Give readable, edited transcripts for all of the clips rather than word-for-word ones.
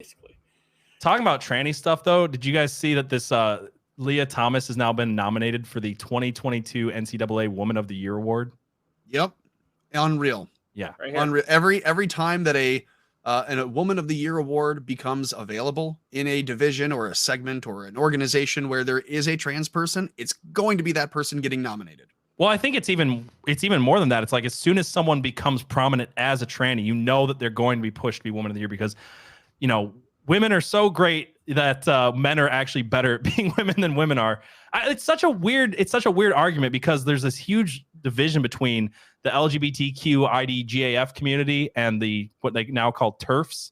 basically. Talking about tranny stuff, though, did you guys see that this Leah Thomas has now been nominated for the 2022 NCAA Woman of the Year award? Yep, unreal. Yeah, Right unreal. Every time that a Woman of the Year award becomes available in a division or a segment or an organization where there is a trans person, it's going to be that person getting nominated. Well, I think it's even more than that. It's like as soon as someone becomes prominent as a tranny, you know that they're going to be pushed to be Woman of the Year because, you know, women are so great that men are actually better at being women than women are. It's such a weird argument because there's this huge division between the LGBTQ IDGAF community and what they now call TERFs,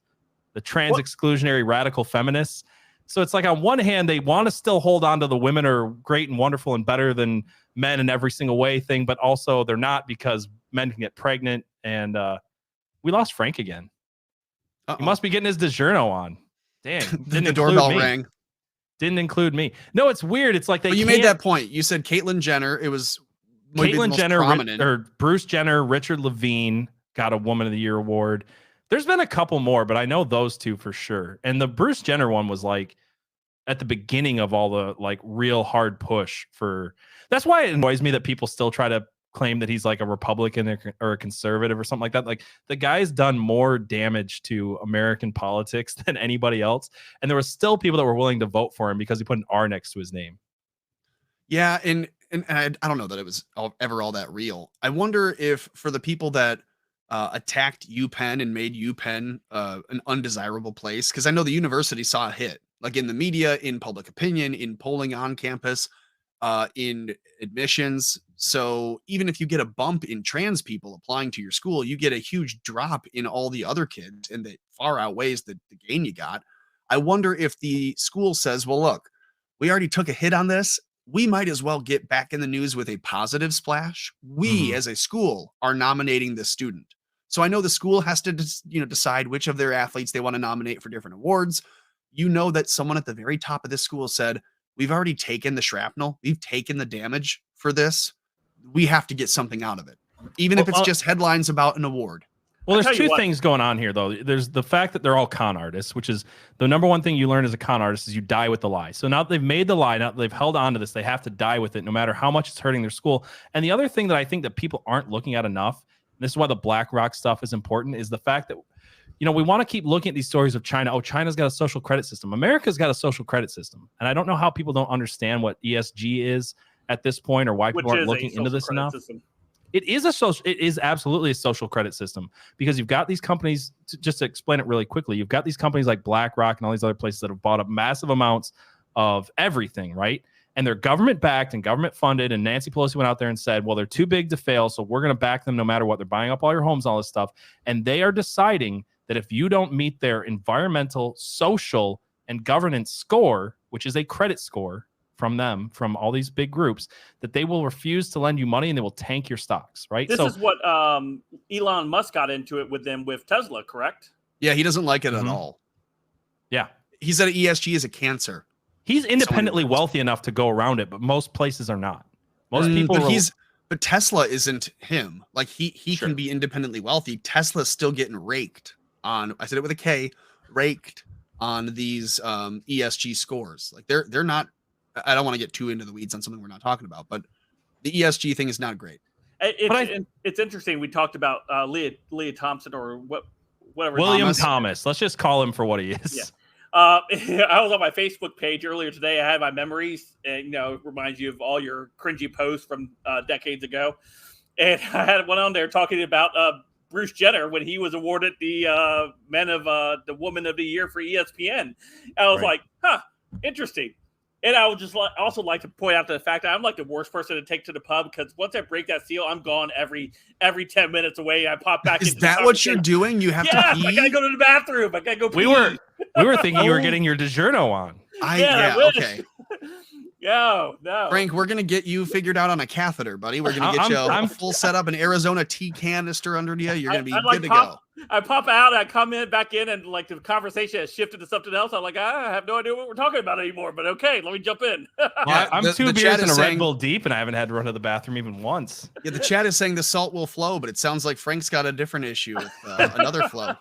the trans exclusionary radical feminists. So it's like on one hand, they want to still hold on to the women are great and wonderful and better than men in every single way thing, but also they're not because men can get pregnant. And we lost Frank again. He must be getting his DiGiorno on. Dang, the doorbell rang. Didn't include me. No, it's weird. It's like you made that point. You said Caitlyn Jenner. It was Caitlyn Jenner or Bruce Jenner, Richard Levine got a Woman of the Year award. There's been a couple more, but I know those two for sure. And the Bruce Jenner one was like at the beginning of all the like real hard push for. That's why it annoys me that people still try to claim that he's like a Republican or a conservative or something like that. Like the guy's done more damage to American politics than anybody else. And there were still people that were willing to vote for him because he put an R next to his name. Yeah. And I don't know that it was ever all that real. I wonder if for the people that attacked UPenn and made UPenn an undesirable place, because I know the university saw a hit, like in the media, in public opinion, in polling on campus, in admissions. So even if you get a bump in trans people applying to your school, you get a huge drop in all the other kids, and that far outweighs the gain you got. I wonder if the school says, well, look, we already took a hit on this. We might as well get back in the news with a positive splash. We as a school are nominating this student. So I know the school has to decide which of their athletes they want to nominate for different awards. You know that someone at the very top of this school said, we've already taken the shrapnel. We've taken the damage for this. We have to get something out of it, even if it's just headlines about an award. Well, there's two things going on here, though. There's the fact that they're all con artists, which is the number one thing you learn as a con artist is you die with the lie. So now that they've made the lie, now that they've held on to this, they have to die with it no matter how much it's hurting their school. And the other thing that I think that people aren't looking at enough, and this is why the BlackRock stuff is important, is the fact that, you know, we want to keep looking at these stories of China. Oh, China's got a social credit system. America's got a social credit system. And I don't know how people don't understand what ESG is at this point or why people aren't looking into this enough. System. It is absolutely a social credit system because you've got these companies, just to explain it really quickly, you've got these companies like BlackRock and all these other places that have bought up massive amounts of everything, right? And they're government backed and government funded. And Nancy Pelosi went out there and said, well, they're too big to fail, so we're going to back them no matter what. They're buying up all your homes, all this stuff. And they are deciding that if you don't meet their environmental, social, and governance score, which is a credit score from them, from all these big groups, that they will refuse to lend you money and they will tank your stocks, right? This is what Elon Musk got into it with them with Tesla, correct? Yeah, he doesn't like it at all. Yeah. He said ESG is a cancer. He's independently wealthy enough to go around it, but most places are not. Most people but Tesla isn't him. Like he can be independently wealthy. Tesla's still getting raked on, I said it with a K, raked on these ESG scores. Like they're not, I don't want to get too into the weeds on something we're not talking about, but the ESG thing is not great. It's interesting. We talked about Leah Thompson or whatever. William Thomas. Let's just call him for what he is. Yeah. I was on my Facebook page earlier today. I had my memories, and it reminds you of all your cringy posts from decades ago. And I had one on there talking about Bruce Jenner when he was awarded the Woman of the Year for ESPN. I was like, interesting. And I would just also like to point out the fact that I'm like the worst person to take to the pub because once I break that seal, I'm gone every 10 minutes away. I pop back. Is that what you're doing? You have to pee? I gotta go to the bathroom. I gotta go pee. We were thinking you were getting your DiGiorno on. Okay. No. Frank, we're gonna get you figured out on a catheter, buddy. We're gonna get you a full setup, an Arizona tea canister under you. You're gonna be good to go. I pop out, I come back in, and like the conversation has shifted to something else. I'm like, I have no idea what we're talking about anymore, but okay, let me jump in. I'm 2 beers and a Red Bull deep, and I haven't had to run to the bathroom even once. Yeah, the chat is saying the salt will flow, but it sounds like Frank's got a different issue with another flow.